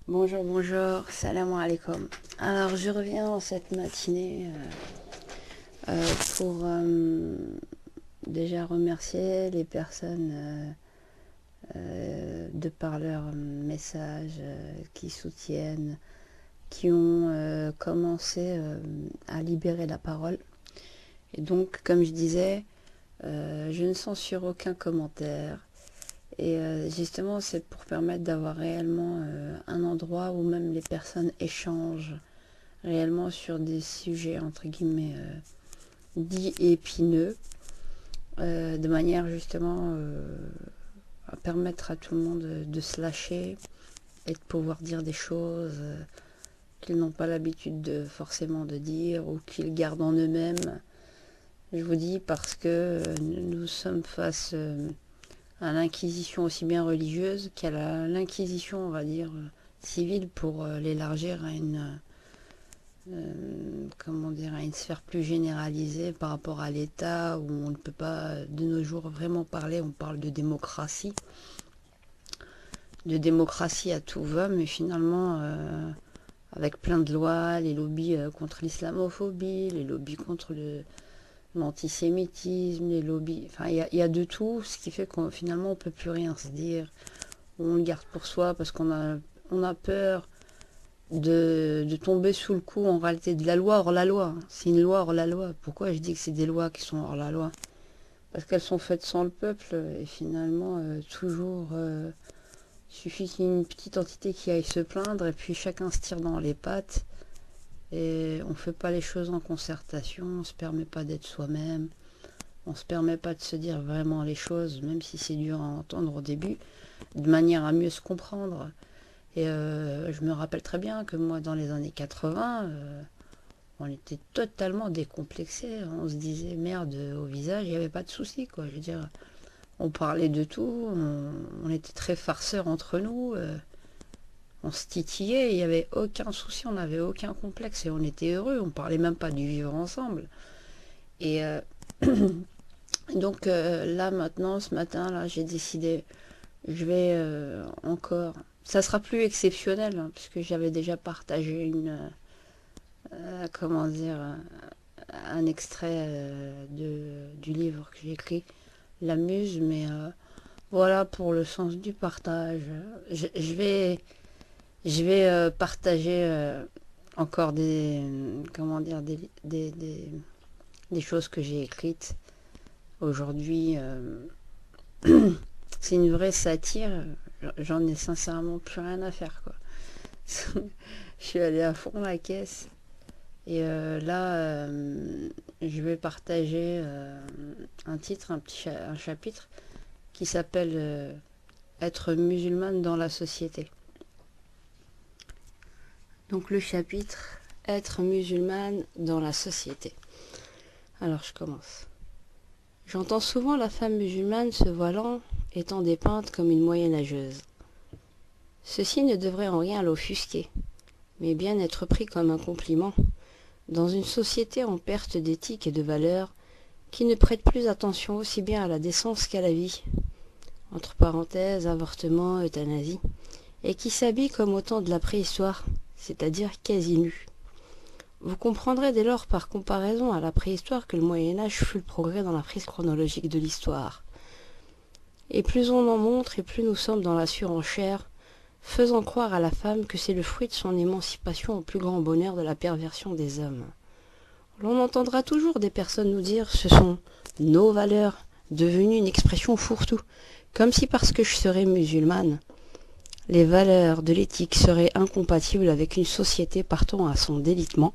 Bonjour, bonjour, salam alaikum. Alors, je reviens en cette matinée pour déjà remercier les personnes de par leurs messages qui soutiennent, qui ont commencé à libérer la parole. Et donc, comme je disais, je ne censure aucun commentaire. Et justement, c'est pour permettre d'avoir réellement un endroit où même les personnes échangent réellement sur des sujets entre guillemets dits épineux, de manière justement à permettre à tout le monde de se lâcher et de pouvoir dire des choses qu'ils n'ont pas l'habitude de forcément de dire ou qu'ils gardent en eux-mêmes. Je vous dis parce que nous sommes face à l'inquisition aussi bien religieuse qu'à l'inquisition, on va dire, civile pour l'élargir à une comment dire, à une sphère plus généralisée par rapport à l'État où on ne peut pas de nos jours vraiment parler, on parle de démocratie à tout va, mais finalement avec plein de lois, les lobbies contre l'islamophobie, les lobbies contre l'antisémitisme, les lobbies, enfin il y a de tout, ce qui fait qu'on finalement on peut plus rien se dire, on le garde pour soi parce qu'on a peur de tomber sous le coup en réalité de la loi hors la loi. C'est une loi hors la loi. Pourquoi je dis que c'est des lois qui sont hors la loi? Parce qu'elles sont faites sans le peuple et finalement toujours suffit qu'il y ait une petite entité qui aille se plaindre et puis chacun se tire dans les pattes et on fait pas les choses en concertation, on se permet pas d'être soi-même, on se permet pas de se dire vraiment les choses, même si c'est dur à entendre au début, de manière à mieux se comprendre. Et je me rappelle très bien que moi, dans les années 80, on était totalement décomplexés. On se disait merde au visage, il n'y avait pas de souci, quoi. Je veux dire, on parlait de tout, on était très farceurs entre nous, on se titillait, il n'y avait aucun souci, on n'avait aucun complexe et on était heureux. On parlait même pas du vivre ensemble. Et donc là, maintenant, ce matin, là, j'ai décidé, je vais encore. Ça sera plus exceptionnel, hein, puisque j'avais déjà partagé comment dire, un extrait du livre que j'ai écrit, La Muse, mais voilà pour le sens du partage. Je vais partager encore comment dire, des choses que j'ai écrites aujourd'hui. C'est une vraie satire. J'en ai sincèrement plus rien à faire, quoi. Je suis allée à fond la caisse. Et là, je vais partager un titre, un chapitre qui s'appelle Être musulmane dans la société. Donc le chapitre Être musulmane dans la société. Alors je commence. J'entends souvent la femme musulmane se voilant étant dépeinte comme une moyenâgeuse. Ceci ne devrait en rien l'offusquer, mais bien être pris comme un compliment dans une société en perte d'éthique et de valeurs qui ne prête plus attention aussi bien à la décence qu'à la vie, entre parenthèses, avortement, euthanasie, et qui s'habille comme au temps de la préhistoire, c'est-à-dire quasi nu. Vous comprendrez dès lors par comparaison à la préhistoire que le Moyen-Âge fut le progrès dans la frise chronologique de l'histoire. Et plus on en montre et plus nous sommes dans la surenchère, faisant croire à la femme que c'est le fruit de son émancipation au plus grand bonheur de la perversion des hommes. L'on entendra toujours des personnes nous dire « ce sont nos valeurs », devenues une expression fourre-tout, comme si parce que je serais musulmane, les valeurs de l'éthique seraient incompatibles avec une société partant à son délitement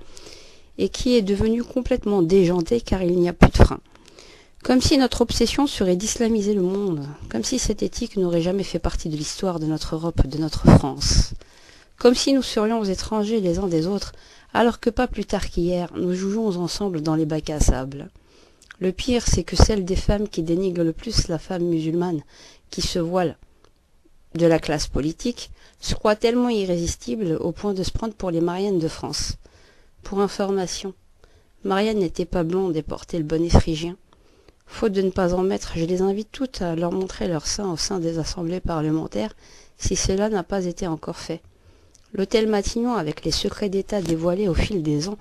et qui est devenue complètement déjantée car il n'y a plus de frein. Comme si notre obsession serait d'islamiser le monde, comme si cette éthique n'aurait jamais fait partie de l'histoire de notre Europe, de notre France. Comme si nous serions étrangers les uns des autres, alors que pas plus tard qu'hier, nous jouions ensemble dans les bacs à sable. Le pire, c'est que celle des femmes qui dénigrent le plus la femme musulmane, qui se voile de la classe politique, se croit tellement irrésistible au point de se prendre pour les Mariannes de France. Pour information, Marianne n'était pas blonde et portait le bonnet phrygien. Faute de ne pas en mettre, je les invite toutes à leur montrer leur sein au sein des assemblées parlementaires, si cela n'a pas été encore fait. L'hôtel Matignon, avec les secrets d'État dévoilés au fil des ans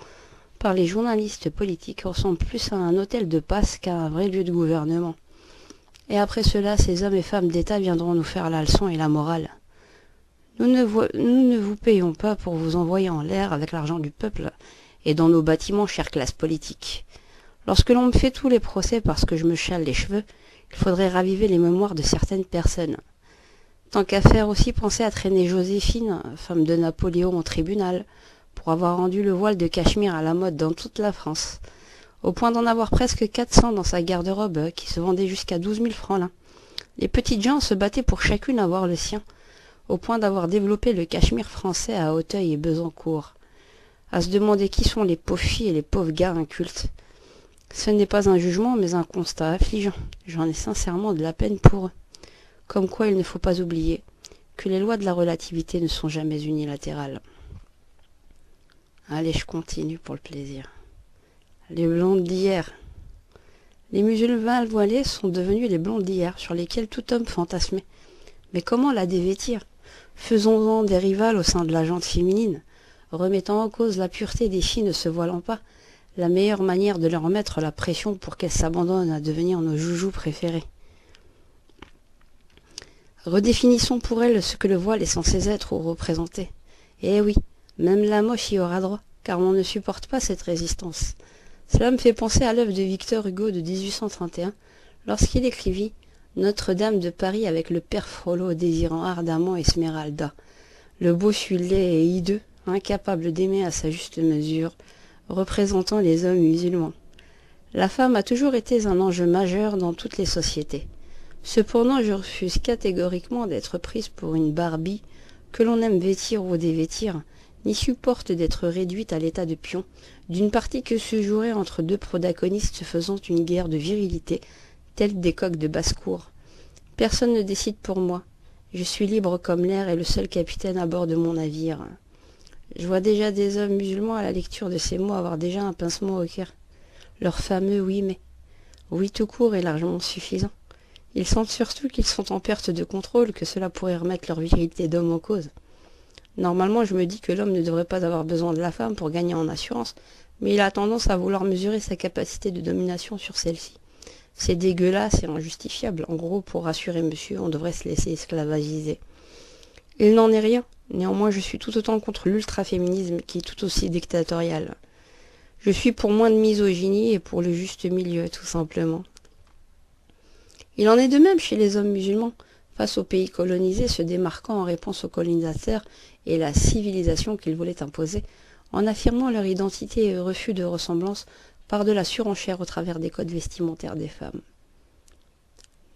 par les journalistes politiques, ressemble plus à un hôtel de passe qu'à un vrai lieu de gouvernement. Et après cela, ces hommes et femmes d'État viendront nous faire la leçon et la morale. Nous ne vous payons pas pour vous envoyer en l'air avec l'argent du peuple et dans nos bâtiments, chère classe politique. Lorsque l'on me fait tous les procès parce que je me châle les cheveux, il faudrait raviver les mémoires de certaines personnes. Tant qu'à faire aussi, penser à traîner Joséphine, femme de Napoléon, au tribunal, pour avoir rendu le voile de Cachemire à la mode dans toute la France, au point d'en avoir presque 400 dans sa garde-robe, qui se vendait jusqu'à 12 000 francs l'un. Les petites gens se battaient pour chacune avoir le sien, au point d'avoir développé le Cachemire français à Auteuil et Besancourt. À se demander qui sont les pauvres filles et les pauvres gars incultes. Ce n'est pas un jugement, mais un constat affligeant. J'en ai sincèrement de la peine pour eux. Comme quoi il ne faut pas oublier que les lois de la relativité ne sont jamais unilatérales. Allez, je continue pour le plaisir. Les blondes d'hier. Les musulmans voilés sont devenus les blondes d'hier, sur lesquelles tout homme fantasmait. Mais comment la dévêtir? Faisons-en des rivales au sein de la gente féminine, remettant en cause la pureté des filles ne se voilant pas, la meilleure manière de leur mettre la pression pour qu'elles s'abandonnent à devenir nos joujoux préférés. Redéfinissons pour elles ce que le voile est censé être ou représenter. Eh oui, même la moche y aura droit, car on ne supporte pas cette résistance. Cela me fait penser à l'œuvre de Victor Hugo de 1831, lorsqu'il écrivit Notre-Dame de Paris avec le père Frollo désirant ardemment Esmeralda. Le bossu laid et hideux, incapable d'aimer à sa juste mesure, représentant les hommes musulmans. La femme a toujours été un enjeu majeur dans toutes les sociétés. Cependant, je refuse catégoriquement d'être prise pour une Barbie que l'on aime vêtir ou dévêtir, ni supporte d'être réduite à l'état de pion d'une partie que se jouerait entre deux protagonistes faisant une guerre de virilité, telle des coqs de basse-cour. Personne ne décide pour moi. Je suis libre comme l'air et le seul capitaine à bord de mon navire. Je vois déjà des hommes musulmans à la lecture de ces mots avoir déjà un pincement au cœur. Leur fameux oui mais. Oui tout court est largement suffisant. Ils sentent surtout qu'ils sont en perte de contrôle, que cela pourrait remettre leur virilité d'homme en cause. Normalement, je me dis que l'homme ne devrait pas avoir besoin de la femme pour gagner en assurance, mais il a tendance à vouloir mesurer sa capacité de domination sur celle-ci. C'est dégueulasse et injustifiable. En gros, pour rassurer monsieur, on devrait se laisser esclavagiser. Il n'en est rien. Néanmoins, je suis tout autant contre l'ultraféminisme qui est tout aussi dictatorial. Je suis pour moins de misogynie et pour le juste milieu, tout simplement. Il en est de même chez les hommes musulmans, face aux pays colonisés se démarquant en réponse aux colonisateurs et la civilisation qu'ils voulaient imposer, en affirmant leur identité et refus de ressemblance par de la surenchère au travers des codes vestimentaires des femmes.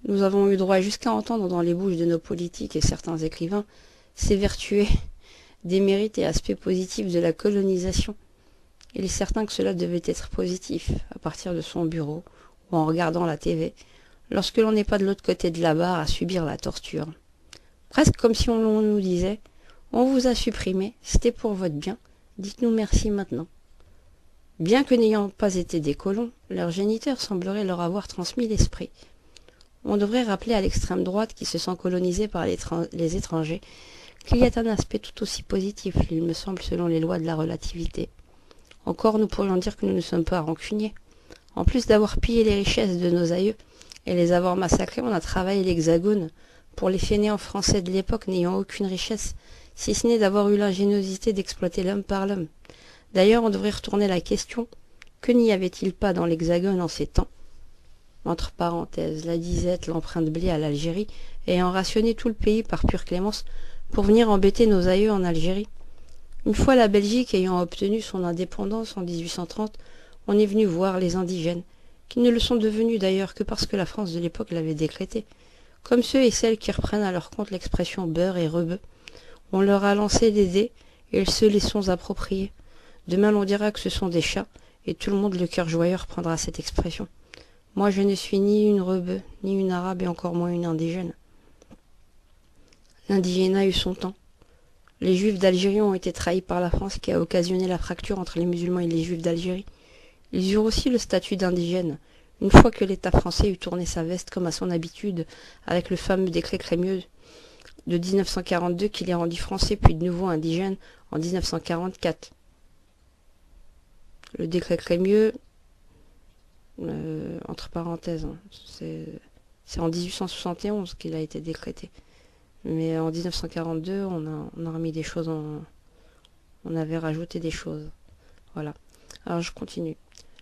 Nous avons eu droit jusqu'à entendre dans les bouches de nos politiques et certains écrivains s'évertuer des mérites et aspects positifs de la colonisation. Il est certain que cela devait être positif, à partir de son bureau ou en regardant la TV, lorsque l'on n'est pas de l'autre côté de la barre à subir la torture. Presque comme si on nous disait « On vous a supprimé, c'était pour votre bien, dites-nous merci maintenant ». Bien que n'ayant pas été des colons, leurs géniteurs sembleraient leur avoir transmis l'esprit. On devrait rappeler à l'extrême droite qui se sent colonisée par les étrangers qu'il y a un aspect tout aussi positif, il me semble, selon les lois de la relativité. Encore, nous pourrions dire que nous ne sommes pas rancuniers. En plus d'avoir pillé les richesses de nos aïeux et les avoir massacrés, on a travaillé l'hexagone pour les fainéants français de l'époque n'ayant aucune richesse, si ce n'est d'avoir eu l'ingéniosité d'exploiter l'homme par l'homme. D'ailleurs, on devrait retourner la question, que n'y avait-il pas dans l'hexagone en ces temps? Entre parenthèses, la disette, l'empreinte blé à l'Algérie, ayant rationné tout le pays par pure clémence pour venir embêter nos aïeux en Algérie. Une fois la Belgique ayant obtenu son indépendance en 1830, on est venu voir les indigènes, qui ne le sont devenus d'ailleurs que parce que la France de l'époque l'avait décrété, comme ceux et celles qui reprennent à leur compte l'expression beurre et rebeu. On leur a lancé des dés et ils se les sont appropriés. Demain l'on dira que ce sont des chats, et tout le monde le cœur joyeux reprendra cette expression. Moi je ne suis ni une rebeu, ni une arabe et encore moins une indigène. L'indigénat eut son temps. Les juifs d'Algérie ont été trahis par la France qui a occasionné la fracture entre les musulmans et les juifs d'Algérie. Ils eurent aussi le statut d'indigène, une fois que l'État français eut tourné sa veste comme à son habitude avec le fameux décret Crémieux de 1942 qui les rendit français puis de nouveau indigènes en 1944. Le décret Crémieux, entre parenthèses, hein, c'est en 1871 qu'il a été décrété. Mais en 1942, on a remis des choses on avait rajouté des choses. Voilà. Alors je continue.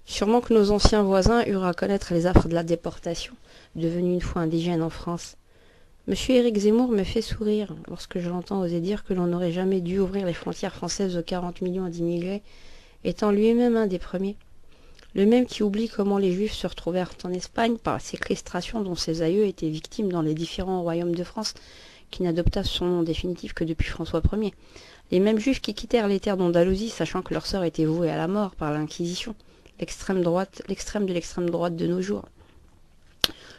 Sûrement que nos anciens voisins eurent à connaître les affres de la déportation, devenus une fois indigènes en France. Monsieur Éric Zemmour me fait sourire lorsque je l'entends oser dire que l'on n'aurait jamais dû ouvrir les frontières françaises aux 40 millions d'immigrés, étant lui-même un des premiers. Le même qui oublie comment les Juifs se retrouvèrent en Espagne par la séquestration dont ses aïeux étaient victimes dans les différents royaumes de France, qui n'adopta son nom définitif que depuis François Ier. Les mêmes Juifs qui quittèrent les terres d'Andalousie, sachant que leur sœur était vouée à la mort par l'Inquisition, l'extrême de l'extrême droite de nos jours.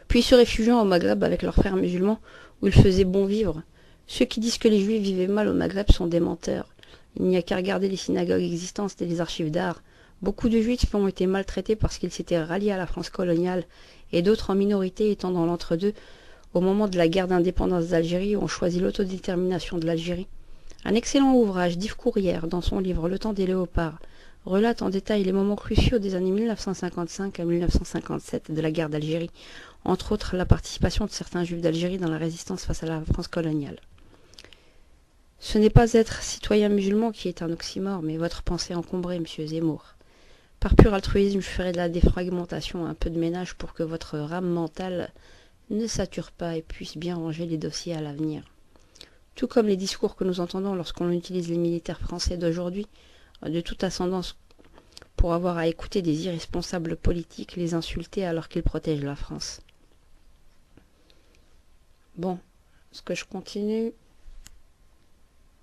Puis se réfugiant au Maghreb avec leurs frères musulmans, où il faisait bon vivre. Ceux qui disent que les Juifs vivaient mal au Maghreb sont des menteurs. Il n'y a qu'à regarder les synagogues existantes et les archives d'art. Beaucoup de Juifs ont été maltraités parce qu'ils s'étaient ralliés à la France coloniale, et d'autres en minorité étant dans l'entre-deux, au moment de la guerre d'indépendance d'Algérie, ont choisi l'autodétermination de l'Algérie. Un excellent ouvrage d'Yves Courrière, dans son livre Le temps des léopards, relate en détail les moments cruciaux des années 1955 à 1957 de la guerre d'Algérie, entre autres la participation de certains Juifs d'Algérie dans la résistance face à la France coloniale. Ce n'est pas être citoyen musulman qui est un oxymore, mais votre pensée encombrée, monsieur Zemmour. Par pur altruisme, je ferai de la défragmentation, un peu de ménage pour que votre rame mentale ne sature pas et puisse bien ranger les dossiers à l'avenir. Tout comme les discours que nous entendons lorsqu'on utilise les militaires français d'aujourd'hui, de toute ascendance, pour avoir à écouter des irresponsables politiques les insulter alors qu'ils protègent la France. Bon, est-ce que je continue?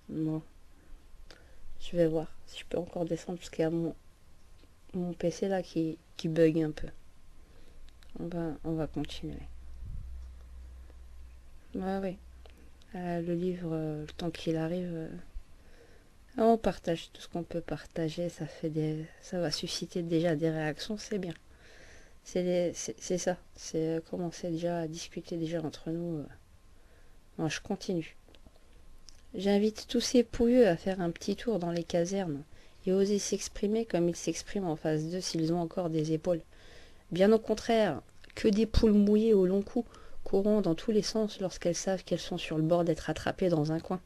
Bon, je vais voir si je peux encore descendre parce qu'il y a mon PC là qui bug un peu. On va continuer. Ouais, oui. Le livre, le temps qu'il arrive, on partage tout ce qu'on peut partager. Ça va susciter déjà des réactions, c'est bien. C'est ça. C'est commencer déjà à discuter déjà entre nous. Moi, je continue. J'invite tous ces pouilleux à faire un petit tour dans les casernes et oser s'exprimer comme ils s'expriment en face d'eux s'ils ont encore des épaules. Bien au contraire, que des poules mouillées au long cou courant dans tous les sens lorsqu'elles savent qu'elles sont sur le bord d'être attrapées dans un coin.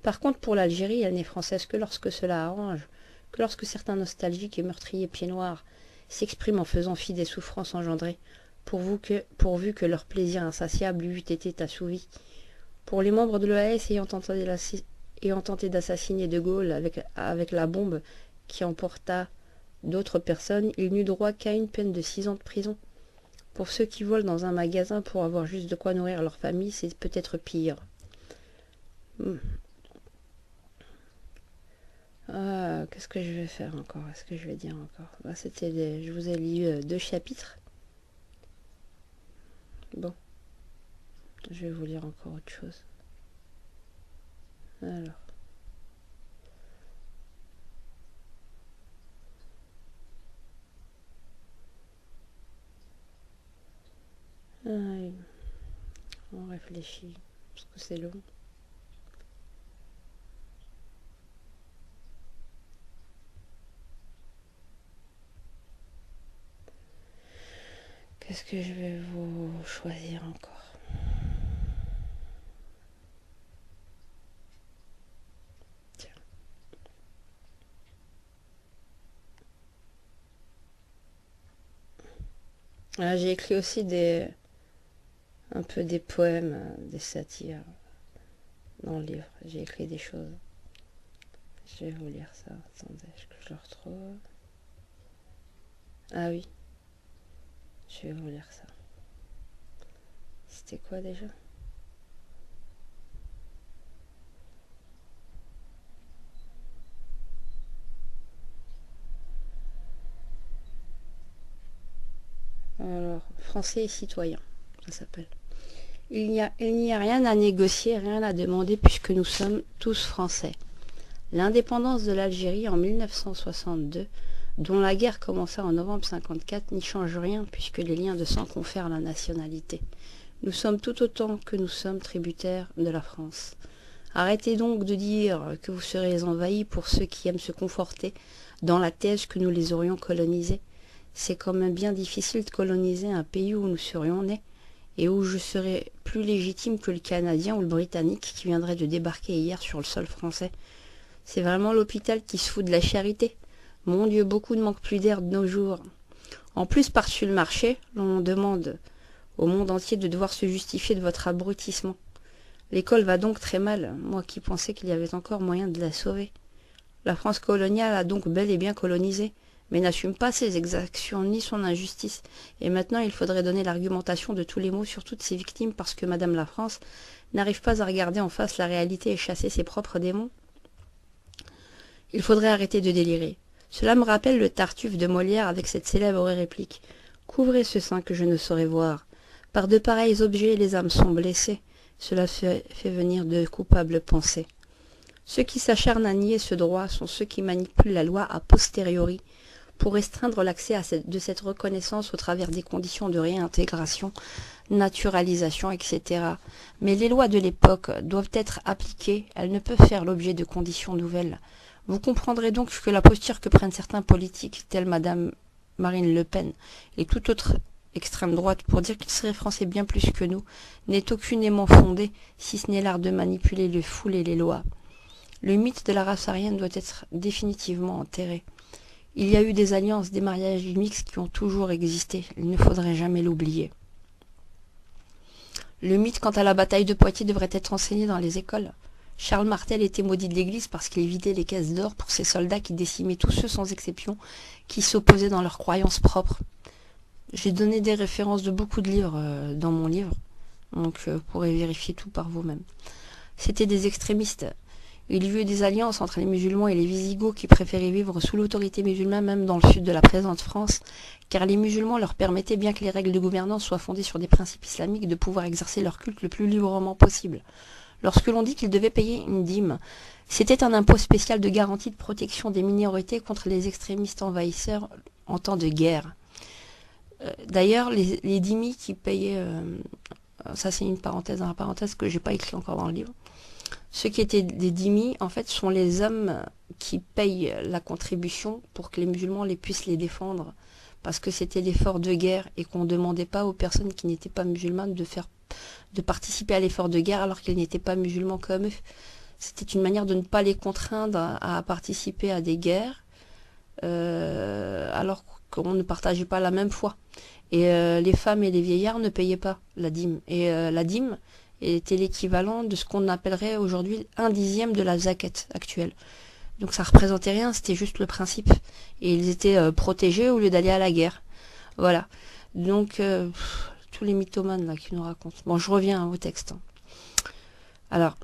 Par contre, pour l'Algérie, elle n'est française que lorsque cela arrange, que lorsque certains nostalgiques et meurtriers pieds noirs s'expriment en faisant fi des souffrances engendrées, pourvu que leur plaisir insatiable eût été assouvi. Pour les membres de l'EAS ayant tenté d'assassiner De Gaulle avec la bombe qui emporta d'autres personnes, il n'eut droit qu'à une peine de 6 ans de prison. Pour ceux qui volent dans un magasin pour avoir juste de quoi nourrir leur famille, c'est peut-être pire. Qu'est-ce que je vais faire encore? Est-ce que je vais dire encore? Je vous ai lu 2 chapitres. Bon. Je vais vous lire encore autre chose. Alors. On réfléchit, parce que c'est long. Qu'est-ce que je vais vous choisir encore? Tiens. J'ai écrit aussi un peu des poèmes, des satires dans le livre. J'ai écrit des choses. Je vais vous lire ça. Attendez, que je le retrouve. Ah oui. Je vais vous lire ça. C'était quoi déjà? Alors, français et citoyen, ça s'appelle. Il n'y a rien à négocier, rien à demander puisque nous sommes tous français. L'indépendance de l'Algérie en 1962, dont la guerre commença en novembre 1954, n'y change rien puisque les liens de sang confèrent la nationalité. Nous sommes tout autant que nous sommes tributaires de la France. Arrêtez donc de dire que vous serez les envahis pour ceux qui aiment se conforter dans la thèse que nous les aurions colonisés. C'est quand même bien difficile de coloniser un pays où nous serions nés et où je serais plus légitime que le Canadien ou le Britannique qui viendrait de débarquer hier sur le sol français. C'est vraiment l'hôpital qui se fout de la charité. Mon Dieu, beaucoup ne manquent plus d'air de nos jours. En plus, par-dessus le marché, l'on demande au monde entier de devoir se justifier de votre abrutissement. L'école va donc très mal, moi qui pensais qu'il y avait encore moyen de la sauver. La France coloniale a donc bel et bien colonisé, mais n'assume pas ses exactions ni son injustice. Et maintenant, il faudrait donner l'argumentation de tous les maux sur toutes ces victimes parce que Madame la France n'arrive pas à regarder en face la réalité et chasser ses propres démons. Il faudrait arrêter de délirer. Cela me rappelle le Tartuffe de Molière avec cette célèbre réplique. « Couvrez ce sein que je ne saurais voir. Par de pareils objets, les âmes sont blessées. Cela fait venir de coupables pensées. » Ceux qui s'acharnent à nier ce droit sont ceux qui manipulent la loi a posteriori pour restreindre l'accès de cette reconnaissance au travers des conditions de réintégration, naturalisation, etc. Mais les lois de l'époque doivent être appliquées, elles ne peuvent faire l'objet de conditions nouvelles. Vous comprendrez donc que la posture que prennent certains politiques, tels Madame Marine Le Pen et toute autre extrême droite, pour dire qu'ils seraient français bien plus que nous, n'est aucunement fondée, si ce n'est l'art de manipuler les foules et les lois. Le mythe de la race aryenne doit être définitivement enterré. Il y a eu des alliances, des mariages mixtes qui ont toujours existé. Il ne faudrait jamais l'oublier. Le mythe quant à la bataille de Poitiers devrait être enseigné dans les écoles. Charles Martel était maudit de l'église parce qu'il vidait les caisses d'or pour ses soldats qui décimaient tous ceux sans exception qui s'opposaient dans leurs croyances propres. J'ai donné des références de beaucoup de livres dans mon livre, donc vous pourrez vérifier tout par vous-même. C'était des extrémistes. Il y eut des alliances entre les musulmans et les Visigoths qui préféraient vivre sous l'autorité musulmane même dans le sud de la présente France, car les musulmans leur permettaient, bien que les règles de gouvernance soient fondées sur des principes islamiques, de pouvoir exercer leur culte le plus librement possible. Lorsque l'on dit qu'ils devaient payer une dîme, c'était un impôt spécial de garantie de protection des minorités contre les extrémistes envahisseurs en temps de guerre. D'ailleurs, les dhimmis qui payaient, ça c'est une parenthèse dans la parenthèse que j'ai pas écrit encore dans le livre, ceux qui étaient des dhimmis, en fait, sont les hommes qui payent la contribution pour que les musulmans puissent les défendre, parce que c'était l'effort de guerre et qu'on ne demandait pas aux personnes qui n'étaient pas musulmanes de participer à l'effort de guerre alors qu'ils n'étaient pas musulmans comme eux. C'était une manière de ne pas les contraindre à participer à des guerres, alors qu'on ne partageait pas la même foi. Et les femmes et les vieillards ne payaient pas la dîme. Et la dîme était l'équivalent de ce qu'on appellerait aujourd'hui 1/10 de la zakat actuelle. Donc ça représentait rien, c'était juste le principe. Et ils étaient protégés au lieu d'aller à la guerre. Voilà. Donc, tous les mythomanes là qui nous racontent. Bon, je reviens au texte. Alors,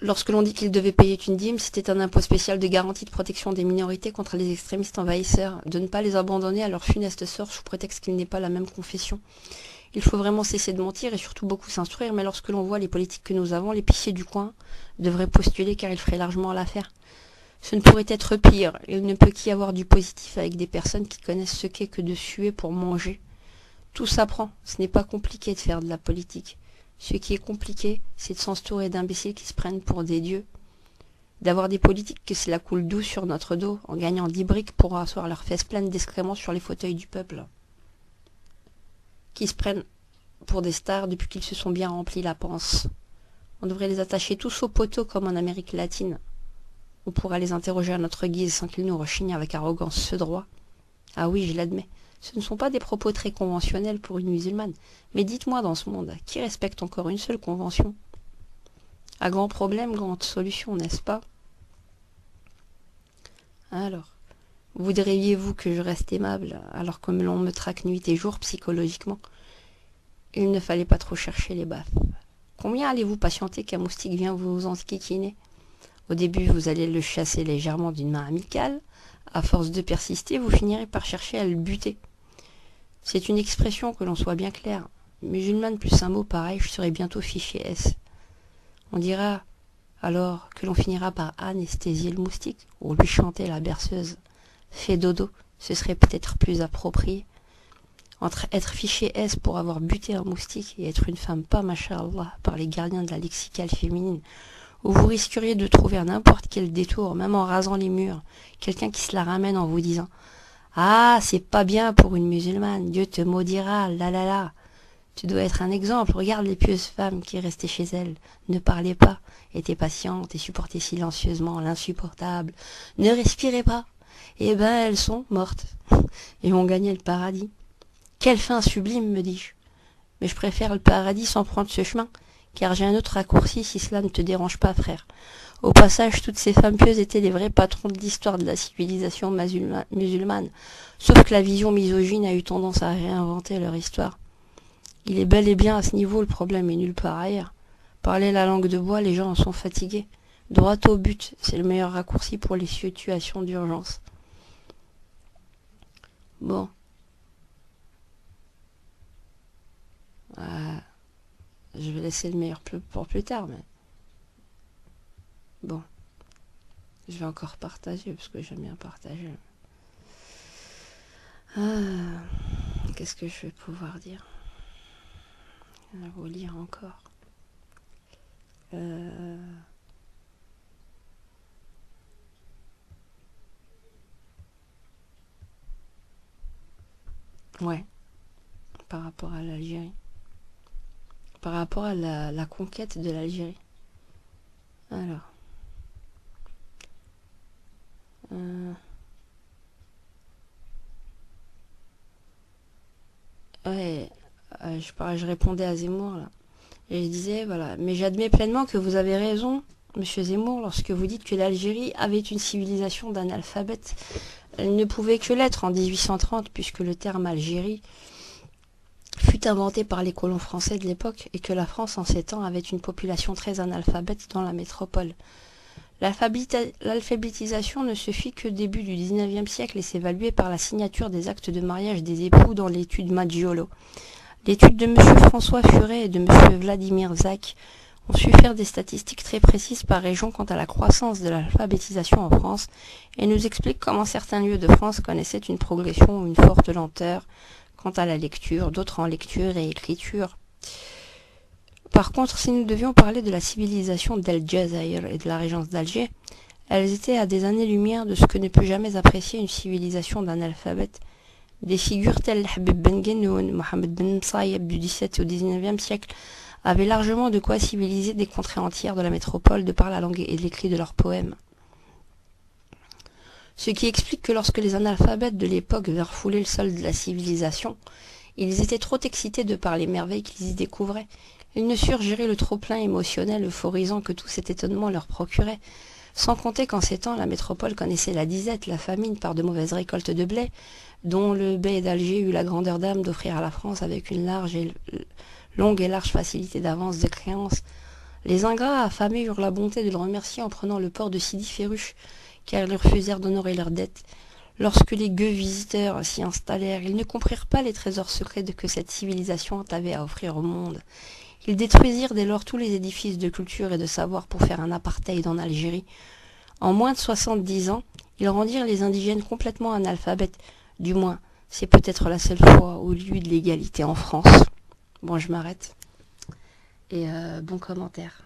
lorsque l'on dit qu'ils devaient payer une dîme, c'était un impôt spécial de garantie de protection des minorités contre les extrémistes envahisseurs, de ne pas les abandonner à leur funeste sort sous prétexte qu'ils n'aient pas la même confession. Il faut vraiment cesser de mentir et surtout beaucoup s'instruire, mais lorsque l'on voit les politiques que nous avons, l'épicier du coin devrait postuler car il ferait largement l'affaire. Ce ne pourrait être pire, il ne peut qu'y avoir du positif avec des personnes qui connaissent ce qu'est que de suer pour manger. Tout s'apprend, ce n'est pas compliqué de faire de la politique. Ce qui est compliqué, c'est de s'entourer d'imbéciles qui se prennent pour des dieux. D'avoir des politiques que cela coule doux sur notre dos, en gagnant 10 briques pour asseoir leurs fesses pleines d'excréments sur les fauteuils du peuple. Qui se prennent pour des stars depuis qu'ils se sont bien remplis la panse. On devrait les attacher tous au poteau comme en Amérique latine. On pourra les interroger à notre guise sans qu'ils nous rechignent avec arrogance ce droit. Ah oui, je l'admets. Ce ne sont pas des propos très conventionnels pour une musulmane. Mais dites-moi dans ce monde, qui respecte encore une seule convention? À grand problème, grande solution, n'est-ce pas? Alors, voudriez-vous que je reste aimable, alors que l'on me traque nuit et jour psychologiquement? Il ne fallait pas trop chercher les baffes. Combien allez-vous patienter qu'un moustique vienne vous enquiquiner? Au début, vous allez le chasser légèrement d'une main amicale. À force de persister, vous finirez par chercher à le buter. C'est une expression, que l'on soit bien clair. Musulmane plus un mot pareil, je serai bientôt fiché S. On dira alors que l'on finira par anesthésier le moustique ou lui chanter la berceuse. Fais dodo, ce serait peut-être plus approprié. entre être fiché S pour avoir buté un moustique et être une femme pas machallah par les gardiens de la lexicale féminine, où vous risqueriez de trouver à n'importe quel détour, même en rasant les murs, quelqu'un qui se la ramène en vous disant «Ah, c'est pas bien pour une musulmane, Dieu te maudira, la la la». Tu dois être un exemple, regarde les pieuses femmes qui restaient chez elles, ne parlaient pas, étaient patientes et supportaient silencieusement l'insupportable, ne respiraient pas. Eh ben, elles sont mortes et ont gagné le paradis. Quelle fin sublime, me dis-je. Mais je préfère le paradis sans prendre ce chemin, car j'ai un autre raccourci si cela ne te dérange pas, frère. Au passage, toutes ces femmes pieuses étaient les vrais patrons de l'histoire de la civilisation musulmane, sauf que la vision misogyne a eu tendance à réinventer leur histoire. Il est bel et bien à ce niveau, le problème est nulle part ailleurs. Parler la langue de bois, les gens en sont fatigués. Droit au but, c'est le meilleur raccourci pour les situations d'urgence. Bon. Je vais laisser le meilleur pour plus tard, mais... Bon. Je vais encore partager, parce que j'aime bien partager. Qu'est-ce que je vais pouvoir dire? Je vais vous lire encore. Ouais. Par rapport à l'Algérie. Par rapport à la conquête de l'Algérie. Alors. Ouais. Je répondais à Zemmour, là. Et je disais, voilà. Mais j'admets pleinement que vous avez raison, monsieur Zemmour, lorsque vous dites que l'Algérie avait une civilisation d'analphabètes. Elle ne pouvait que l'être en 1830, puisque le terme Algérie fut inventé par les colons français de l'époque et que la France en ces temps avait une population très analphabète dans la métropole. L'alphabétisation ne se fit que début du XIXe siècle et s'évaluait par la signature des actes de mariage des époux dans l'étude Maggiolo. L'étude de M. François Furet et de M. Vladimir Zach ont su faire des statistiques très précises par région quant à la croissance de l'alphabétisation en France et nous expliquent comment certains lieux de France connaissaient une progression ou une forte lenteur quant à la lecture, d'autres en lecture et écriture. Par contre, si nous devions parler de la civilisation d'El Jazaïr et de la régence d'Alger, elles étaient à des années-lumière de ce que ne peut jamais apprécier une civilisation d'un alphabète. Des figures telles Habib Ben Genoun, Mohamed Ben Msaïeb du XVIIe au XIXe siècle avaient largement de quoi civiliser des contrées entières de la métropole de par la langue et l'écrit de leurs poèmes. Ce qui explique que lorsque les analphabètes de l'époque vinrent fouler le sol de la civilisation, ils étaient trop excités de par les merveilles qu'ils y découvraient. Ils ne surent gérer le trop-plein émotionnel euphorisant que tout cet étonnement leur procurait, sans compter qu'en ces temps, la métropole connaissait la disette, la famine par de mauvaises récoltes de blé, dont le bey d'Alger eut la grandeur d'âme d'offrir à la France avec une longue et large facilité d'avance de créances. Les ingrats affamés eurent la bonté de le remercier en prenant le port de Sidi Ferruche, car ils refusèrent d'honorer leurs dettes. Lorsque les gueux visiteurs s'y installèrent, ils ne comprirent pas les trésors secrets que cette civilisation avait à offrir au monde. Ils détruisirent dès lors tous les édifices de culture et de savoir pour faire un apartheid en Algérie. En moins de 70 ans, ils rendirent les indigènes complètement analphabètes. Du moins, c'est peut-être la seule fois où il y eut de l'égalité en France. Bon, je m'arrête. Et bon commentaire.